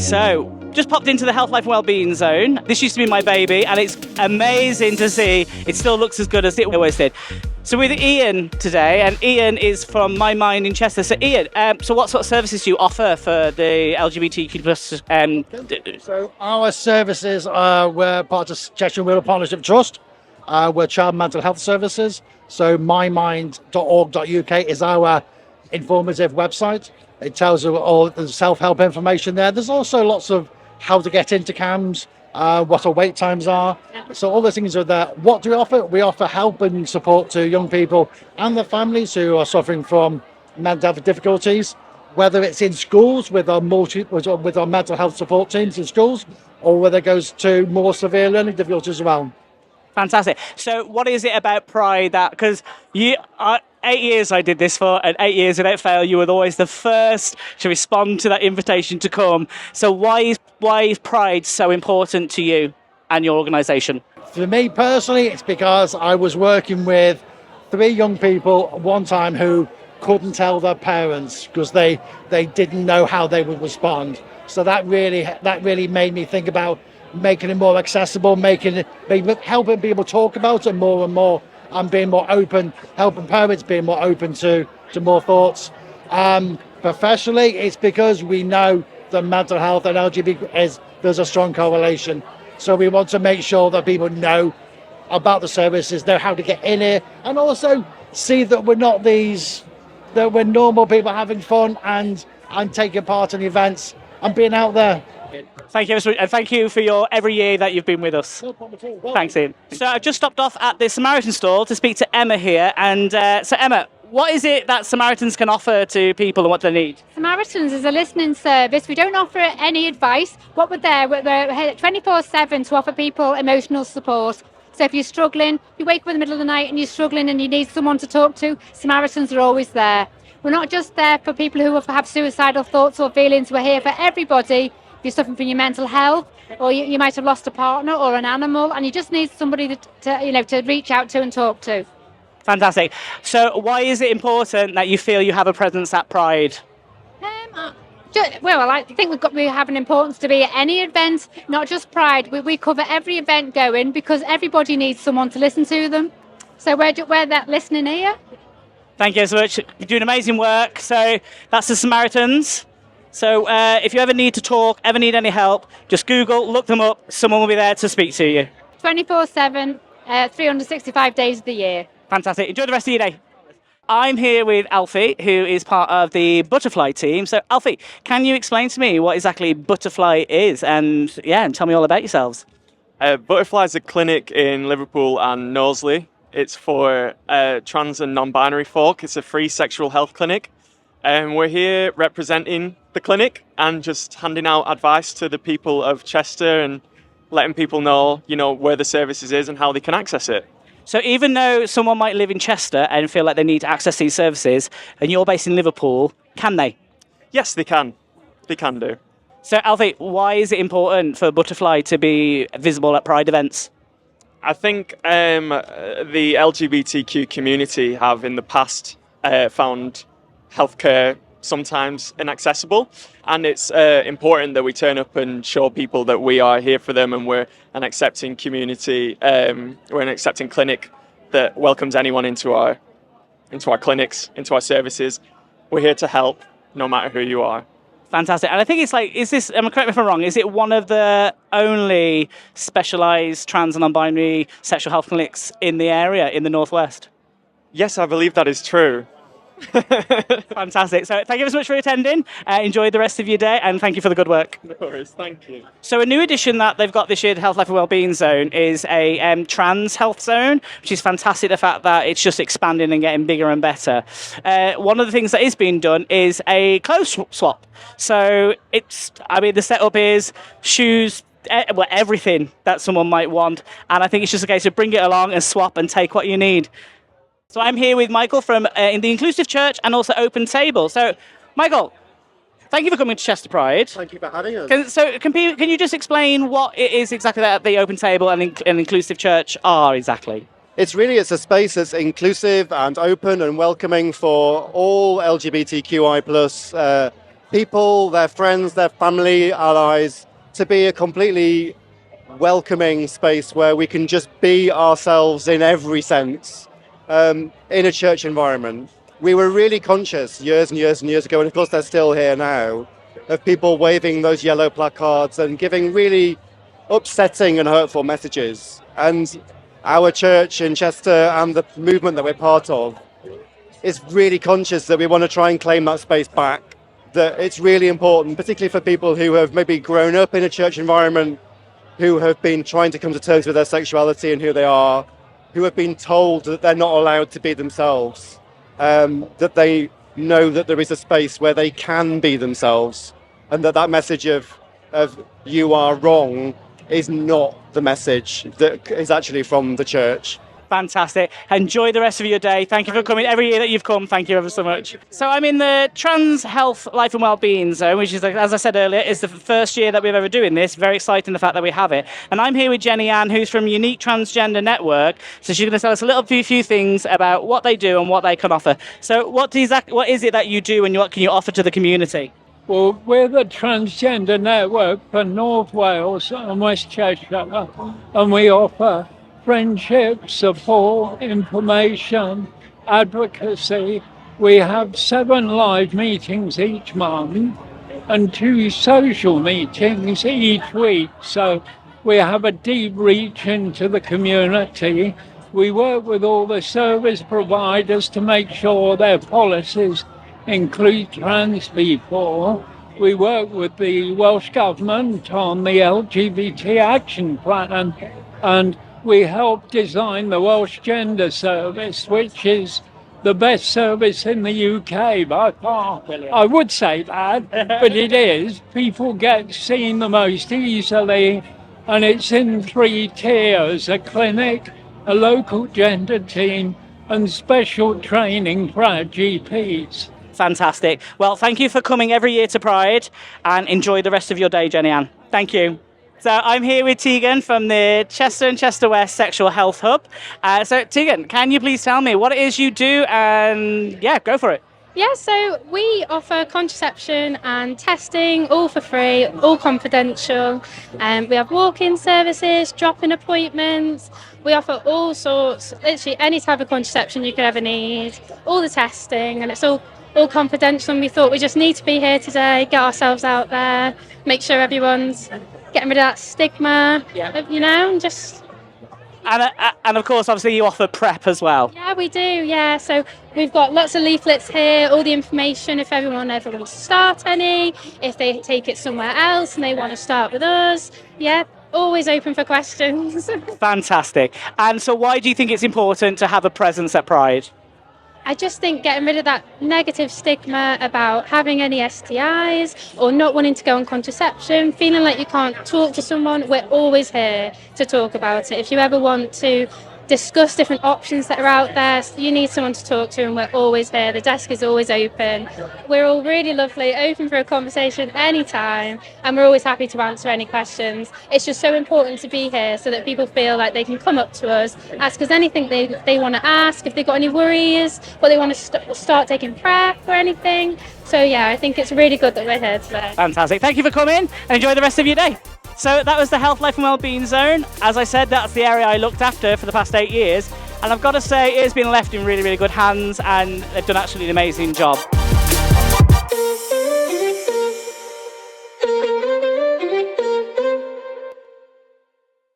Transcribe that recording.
so just popped into the Health, Life and Wellbeing zone. This used to be my baby, and it's amazing to see it still looks as good as it always did. So with Ian today, and Ian is from My Mind in Chester. So Ian, so what sort of services do you offer for the LGBTQ plus? So our services we're part of Cheshire Rural Partnership Trust. We're child mental health services. So mymind.org.uk is our informative website. It tells you all the self-help information there. There's also lots of how to get into CAMS, what our wait times are. So all those things are there. What do we offer? We offer help and support to young people and their families who are suffering from mental health difficulties, whether it's in schools with our mental health support teams in schools, or whether it goes to more severe learning difficulties as well. Fantastic. So what is it about Pride that, because 8 years I did this for, and 8 years without fail, you were always the first to respond to that invitation to come. So why is Pride so important to you and your organisation? For me personally, it's because I was working with 3 young people one time who couldn't tell their parents because they didn't know how they would respond. So that really made me think about making it more accessible, helping people talk about it more and more, and being more open, helping parents being more open to more thoughts. Professionally, it's because we know that mental health and LGBT there's a strong correlation. So we want to make sure that people know about the services, know how to get in here, and also see that we're normal people having fun and taking part in events and being out there. Thank you, and thank you for your every year that you've been with us. No problem at all. Thanks, Ian. So I've just stopped off at the Samaritan stall to speak to Emma here. And so Emma, what is it that Samaritans can offer to people and what they need? Samaritans is a listening service. We don't offer any advice. What we're here 24/7 to offer people emotional support. So if you're struggling, you wake up in the middle of the night and you're struggling and you need someone to talk to, Samaritans are always there. We're not just there for people who have suicidal thoughts or feelings. We're here for everybody. If you're suffering from your mental health, or you might have lost a partner or an animal, and you just need somebody to reach out to and talk to. Fantastic. So why is it important that you feel you have a presence at Pride? I think we have an importance to be at any event, not just Pride. We cover every event going because everybody needs someone to listen to them. So we're that listening ear. Thank you so much. You're doing amazing work. So that's the Samaritans. So if you ever need to talk, ever need any help, just Google, look them up. Someone will be there to speak to you. 24/7, 365 days of the year. Fantastic. Enjoy the rest of your day. I'm here with Alfie, who is part of the Butterfly team. So Alfie, can you explain to me what exactly Butterfly is and tell me all about yourselves? Butterfly is a clinic in Liverpool and Knowsley. It's for trans and non-binary folk. It's a free sexual health clinic. We're here representing the clinic and just handing out advice to the people of Chester and letting people know, where the services is and how they can access it. So even though someone might live in Chester and feel like they need to access these services, and you're based in Liverpool, can they? Yes, they can. They can do. So Alfie, why is it important for Butterfly to be visible at Pride events? I think the LGBTQ community have in the past found healthcare sometimes inaccessible, and it's important that we turn up and show people that we are here for them and we're an accepting community, we're an accepting clinic that welcomes anyone into our clinics, into our services. We're here to help no matter who you are. Fantastic. And I think it's correct me if I'm wrong, is it one of the only specialised trans and non-binary sexual health clinics in the area, in the Northwest? Yes, I believe that is true. Fantastic. So thank you so much for attending. Enjoy the rest of your day and thank you for the good work. No worries, thank you. So a new addition that they've got this year, the Health, Life and Wellbeing Zone, is a trans health zone, which is fantastic, the fact that it's just expanding and getting bigger and better. One of the things that is being done is a clothes swap. So the setup is shoes, everything that someone might want. And I think it's just a case of bring it along and swap and take what you need. So I'm here with Michael from in the Inclusive Church and also Open Table. So, Michael, thank you for coming to Chester Pride. Thank you for having us. Can you just explain what it is exactly that the Open Table and Inclusive Church are exactly? It's a space that's inclusive and open and welcoming for all LGBTQI plus people, their friends, their family, allies, to be a completely welcoming space where we can just be ourselves in every sense in a church environment. We were really conscious years and years and years ago, and of course they're still here now, of people waving those yellow placards and giving really upsetting and hurtful messages. And our church in Chester and the movement that we're part of is really conscious that we want to try and claim that space back, that it's really important, particularly for people who have maybe grown up in a church environment, who have been trying to come to terms with their sexuality and who they are, who have been told that they're not allowed to be themselves, that they know that there is a space where they can be themselves, and that message of you are wrong is not the message that is actually from the church. Fantastic. Enjoy the rest of your day. Thank you for coming. Every year that you've come, thank you ever so much. So I'm in the Trans Health, Life and Wellbeing Zone, which is, as I said earlier, is the first year that we've ever doing this. Very exciting the fact that we have it. And I'm here with Jenny Ann, who's from Unique Transgender Network. So she's going to tell us a few things about what they do and what they can offer. So what is it that you do and what can you offer to the community? Well, we're the Transgender Network for North Wales and West Cheshire, and we offer friendship, support, information, advocacy. We have 7 live meetings each month and 2 social meetings each week. So we have a deep reach into the community. We work with all the service providers to make sure their policies include trans people. We work with the Welsh Government on the LGBT Action Plan, and we help design the Welsh Gender Service, which is the best service in the UK by far. I would say that, but it is. People get seen the most easily, and it's in 3 tiers: a clinic, a local gender team, and special training for our GPs. Fantastic. Well, thank you for coming every year to Pride, and enjoy the rest of your day, Jenny Ann. Thank you. So I'm here with Tegan from the Chester and Chester West Sexual Health Hub. So Tegan, can you please tell me what it is you do, and go for it. Yeah, so we offer contraception and testing, all for free, all confidential. We have walk-in services, drop-in appointments. We offer all sorts, literally any type of contraception you could ever need, all the testing, and it's all confidential. And we thought we just need to be here today, get ourselves out there, make sure everyone's getting rid of that stigma, and just... And of course, obviously, you offer PrEP as well. Yeah, we do, yeah. So we've got lots of leaflets here, all the information if everyone ever wants to start any, if they take it somewhere else and they want to start with us. Yeah, always open for questions. Fantastic. And so why do you think it's important to have a presence at Pride? I just think getting rid of that negative stigma about having any STIs or not wanting to go on contraception, feeling like you can't talk to someone, we're always here to talk about it. If you ever want to discuss different options that are out there, so you need someone to talk to, and we're always here. The desk is always open. We're all really lovely, open for a conversation anytime, and we're always happy to answer any questions. It's just so important to be here so that people feel like they can come up to us, ask us anything they want to ask, if they've got any worries, or they want to start taking PrEP or anything. So yeah, I think it's really good that we're here today. Fantastic. Thank you for coming, and enjoy the rest of your day. So that was the Health, Life and Wellbeing Zone. As I said, that's the area I looked after for the past 8 years. And I've got to say, it has been left in really, really good hands, and they've done actually an amazing job.